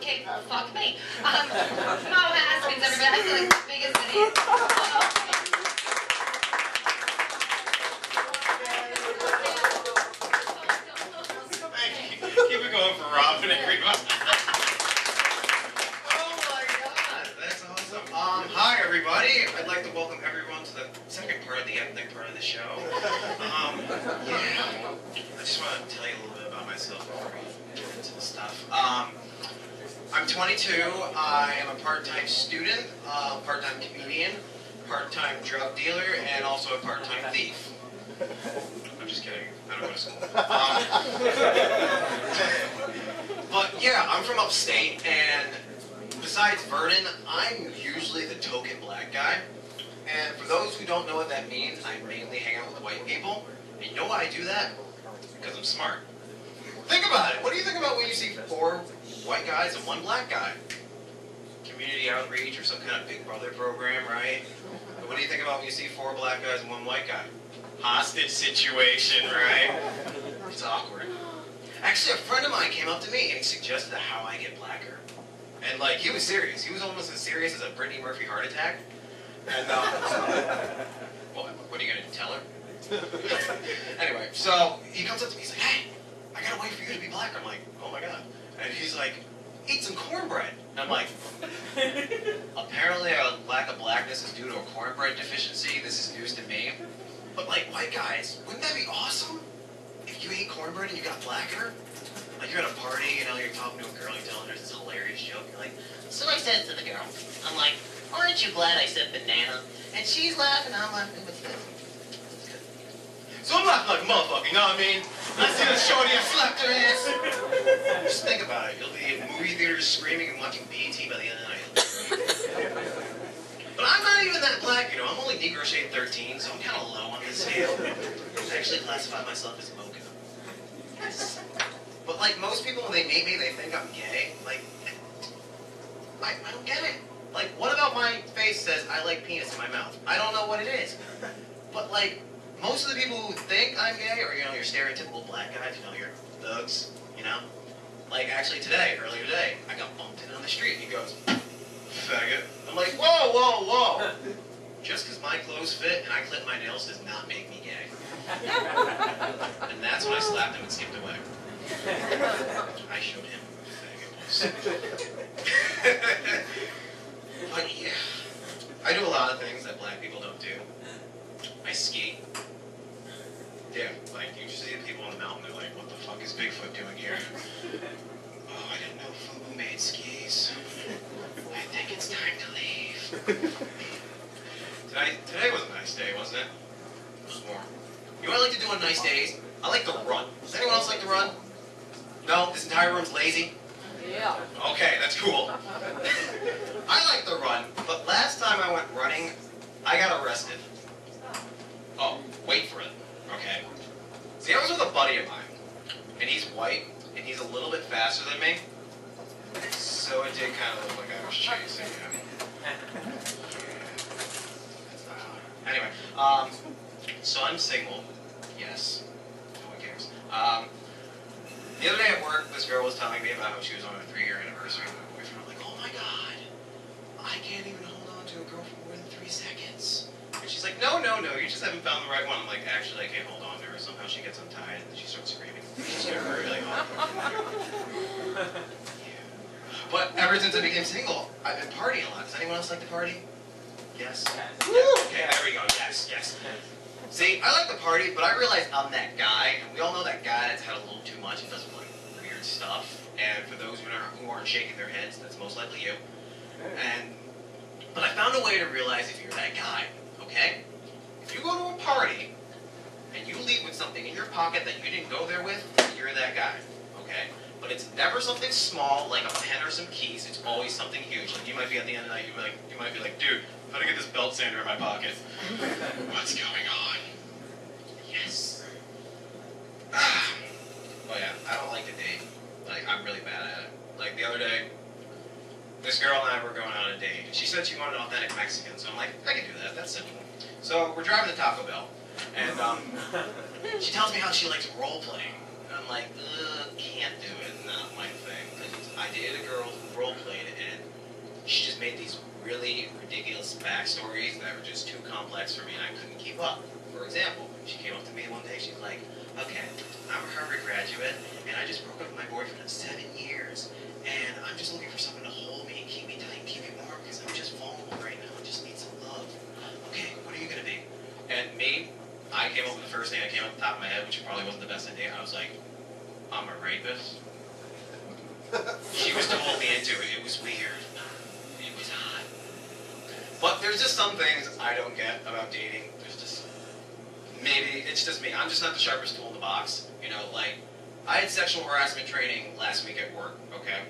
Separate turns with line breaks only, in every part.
Okay, fuck me. Mo Haskins, everybody. I feel like the biggest idiot.
Keep it going for Rob and everyone. Oh my god, that's awesome. Hi everybody. I'd like to welcome everyone to the second part of the ethnic part of the show. Yeah, I just want to tell you a little bit about myself before we get into the stuff. I'm 22. I am a part-time student, part-time comedian, part-time drug dealer, and also a part-time thief. I'm just kidding. I don't go to school. But yeah, I'm from upstate, and besides Vernon, I'm usually the token black guy. And for those who don't know what that means, I mainly hang out with white people. And you know why I do that? Because I'm smart. Think about it. What do you think about when you see 4 white guys and 1 black guy? Community outreach or some kind of Big Brother program, right? But what do you think about when you see 4 black guys and 1 white guy? Hostage situation, right? It's awkward. Actually, a friend of mine came up to me and he suggested how I get blacker. And like, he was serious. He was almost as serious as a Brittany Murphy heart attack. And well, what are you gonna tell her? Anyway, so he comes up to me, he's like, hey, I gotta wait for you to be blacker. I'm like, oh my god. And he's like, eat some cornbread. And I'm like, apparently a lack of blackness is due to a cornbread deficiency. This is news to me. But like, white guys, wouldn't that be awesome? If you ate cornbread and you got blacker? Like you're at a party, you know, you're talking to a girl, you're telling her this hilarious joke. You're like, so I said to the girl, I'm like, aren't you glad I said banana? And she's laughing, I'm laughing, what's this? So I'm laughing like a motherfucker, you know what I mean? I see the shorty, I slapped her ass. Just think about it. You'll be in movie theaters screaming and watching BET by the end of the night. But I'm not even that black, you know. I'm only Negro shade 13, so I'm kind of low on the scale. I actually classify myself as mocha. Yes. But like most people, when they meet me, they think I'm gay. Like, I don't get it. Like, what about my face says I like penis in my mouth? I don't know what it is. But like, most of the people who think I'm gay are, you know, your stereotypical black guys, you know, your thugs, you know? Like, actually earlier today, I got bumped in on the street. He goes, faggot. I'm like, whoa, whoa, whoa. Just because my clothes fit and I clip my nails does not make me gay. And that's when I slapped him and skipped away. I showed him who faggot was. But yeah, I do a lot of things that black people don't do. I ski. Yeah, like you see the people on the mountain, they're like, what the fuck is Bigfoot doing here? Oh, I didn't know Fubu made skis. I think it's time to leave. Today was a nice day, wasn't it? It was warm. You know what I like to do on nice days? I like to run. Does anyone else like to run? No? This entire room's lazy?
Yeah.
Okay, that's cool. I like to run, but last time I went running, I got arrested. Oh, wait for it. Okay. See, I was with a buddy of mine, and he's white, and he's a little bit faster than me. So it did kind of look like I was chasing him. Anyway, so I'm single. Yes. No one cares. The other day at work, this girl was telling me about how she was on her 3-year anniversary with my boyfriend. I'm like, oh my god, I can't even hold on to a girl for more than 3 seconds. And she's like, no, no, no, you just haven't found the right one. I'm like, actually, I can't hold on to her. Somehow she gets untied and then she starts screaming. She's really hard. But ever since I became single, I've been partying a lot. Does anyone else like to party? Yes? Yeah. Okay, there we go. Yes, yes. See, I like to party, but I realize I'm that guy, and we all know that guy that's had a little too much and does like weird stuff. And for those who aren't shaking their heads, that's most likely you. But I found a way to realize if you're that guy, okay? If you go to a party, and you leave with something in your pocket that you didn't go there with, you're that guy, okay? But it's never something small, like a pen or some keys. It's always something huge. Like you might be at the end of the night, you might be like, dude, how do I get this belt sander in my pocket? What's going on? Yes. Oh yeah, I don't like to date. Like, I'm really bad at it. Like, the other day, this girl and I were going on a date. She said she wanted authentic Mexican, so I'm like, I can do that, that's simple. So, we're driving to Taco Bell, and she tells me how she likes role-playing. And I'm like, can't do it, not my thing. I dated a girl who role played, and she just made these really ridiculous backstories that were just too complex for me, and I couldn't keep up. For example, she came up to me one day, she's like, okay, I'm a Harvard graduate, and I just broke up with my boyfriend of 7 years, and I'm just looking for someone to hold me and keep me tight and keep me warm, because I'm just vulnerable right now and just need some love. Okay, what are you gonna be? And me, I came up with the first thing that came up the top of my head, which probably wasn't the best idea. I was like, I'm a rapist. She was to hold me into it. It was weird. It was hot. But there's just some things I don't get about dating. There's just, maybe it's just me. I'm just not the sharpest tool in the box. You know, like, I had sexual harassment training last week at work, okay?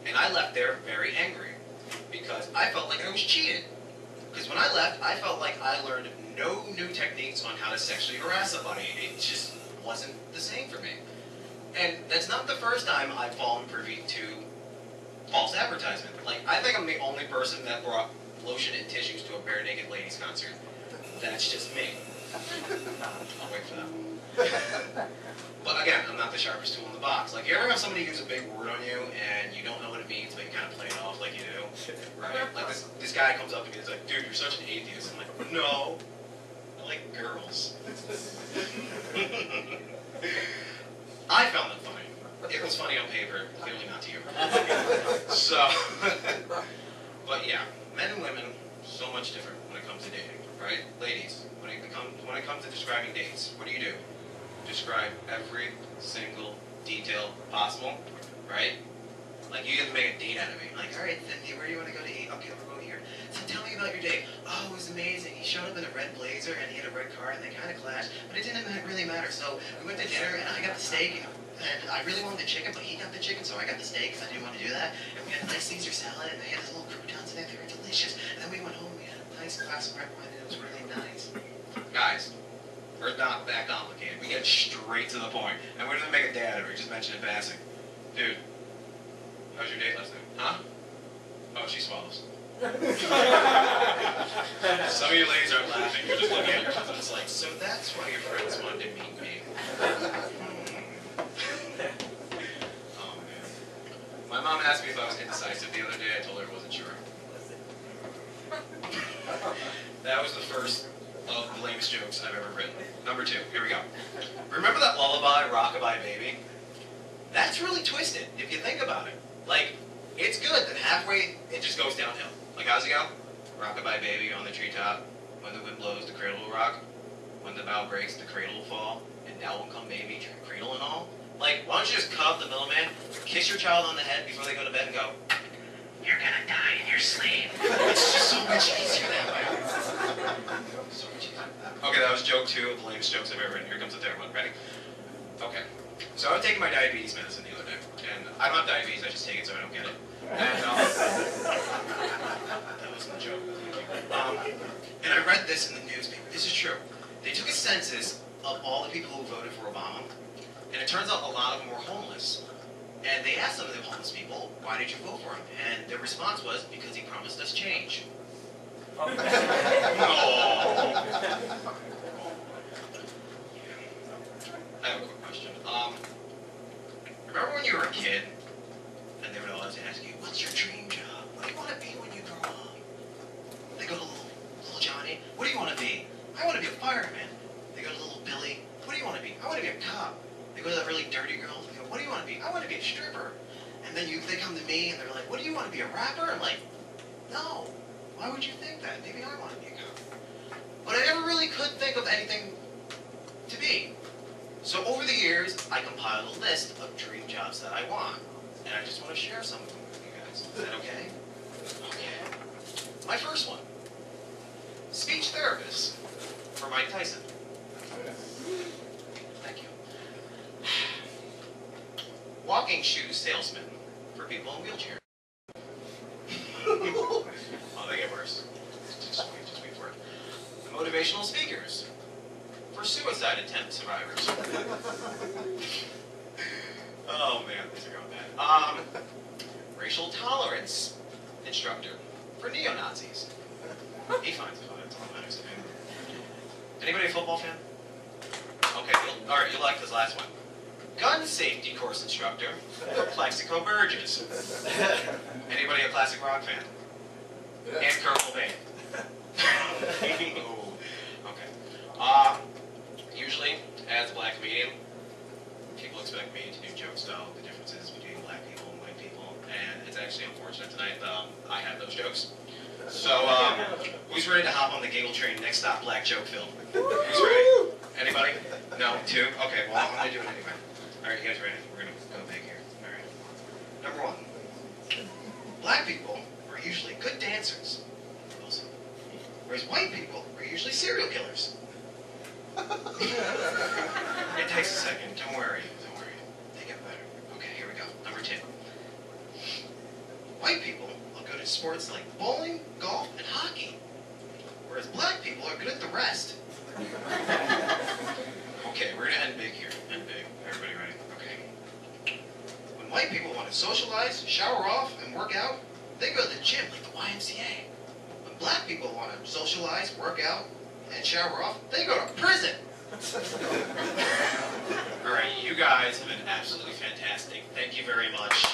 And I left there very angry because I felt like I was cheated. Because when I left, I felt like I learned no new techniques on how to sexually harass somebody. It just wasn't the same for me. And that's not the first time I've fallen privy to false advertisement. Like, I think I'm the only person that brought lotion and tissues to a bare naked ladies concert. That's just me. I'll wait for that. But again, I'm not the sharpest tool in the box. Like, you ever have somebody use a big word on you and you don't know what it means, but you kind of play it off like you do? Right? Like, this guy comes up to me and he's like, dude, you're such an atheist. I'm like, no, I like girls. I found it funny. It was funny on paper, clearly not to you. So, but yeah, men and women, so much different when it comes to dating, right? Ladies, when it comes to describing dates, what do? Describe every single detail possible, right? Like, you have to make a date out of me. Like, all right, Cynthia, where do you want to go to eat? Okay, we'll go here. So tell me about your date. Oh, it was amazing. He showed up in a red blazer, and he had a red car, and they kind of clashed. But it didn't really matter. So we went to dinner, and I got the steak, and I really wanted the chicken, but he got the chicken, so I got the steak, because I didn't want to do that. And we had a nice Caesar salad, and they had these little croutons in it. They were delicious. And then we went home, we had a nice glass of red wine, and it was really nice. Guys, we're not that complicated. We get straight to the point. And we didn't make a day out of it. We just mentioned it passing. Dude, how was your date last night? Huh? Oh, she swallows. Some of you ladies are laughing. You're just looking at your husband. It's like, so that's why your friends wanted to meet me. Oh, man. My mom asked me if I was indecisive the other day. I told her I wasn't sure. That was the first of the lamest jokes I've ever written. Number 2, here we go. Remember that lullaby, Rockabye Baby? That's really twisted, if you think about it. Like, it's good that halfway it just goes downhill. Like, how's it go? Rockabye baby on the treetop. When the wind blows, the cradle will rock. When the bough breaks, the cradle will fall. And now will come baby, cradle and all. Like, why don't you just cut off the middleman, kiss your child on the head before they go to bed and go, you're gonna die in your sleep. It's just so much easier that way. So much easier. Okay, that was joke 2 of the lamest jokes I've ever written. Here comes the third one. Ready? Okay. So I was taking my diabetes medicine the other day. And I don't have diabetes, I just take it so I don't get it. And, that wasn't a joke. And I read this in the newspaper. This is true. They took a census of all the people who voted for Obama, and it turns out a lot of them were homeless. And they asked some of the homeless people, why did you vote for him? And their response was, because he promised us change. No. I have a quick question. Remember when you were a kid, and they would always ask you, what's your dream job? What do you want to be when you grow up? They go to little Johnny, what do you want to be? I want to be a fireman. They go to little Billy, what do you want to be? I want to be a cop. They go to that really dirty girl, and they go, what do you want to be? I want to be a stripper. And then they come to me, and they're like, what do you want to be, a rapper? I'm like, no. Why would you think that? Maybe I want to be a cop. But I never really could think of anything to be. So over the years, I compiled a list of dream jobs that I want. And I just want to share some of them with you guys. Is that okay? Okay. My first one. Speech therapist for Mike Tyson. Thank you. Walking shoe salesman for people in wheelchairs. Oh, they get worse. Just wait for it. Motivational speakers for suicide attempt survivors. Oh man, these are going bad. Racial tolerance instructor for neo-Nazis. He finds it fun, that's all that matters to me. Anybody a football fan? Okay, alright, you like this last one. gun safety course instructor for Plexico Burgess. Anybody a classic rock fan? And Kurt Cobain. Ooh, okay. Usually, as a black comedian, people expect me to do jokes about the differences between black people and white people, and it's actually unfortunate tonight I have those jokes. So, who's ready to hop on the giggle train? Next stop, black joke film. Who's ready? Anybody? No? Two? Okay, well, I'm going to do it anyway. All right, you guys ready? We're going to go big here. All right. Number one. Black people are usually good dancers, whereas white people are usually serial killers. It takes a second. Don't worry. Don't worry. They get better. Okay, here we go. Number two. White people are good at sports like bowling, golf, and hockey, whereas black people are good at the rest. Okay, we're going to end big here. End big. Everybody ready? Okay. When white people want to socialize, shower off, and work out, they go to the gym like the YMCA. When black people want to socialize, work out, and shower off, they go to prison. All right, you guys have been absolutely fantastic. Thank you very much.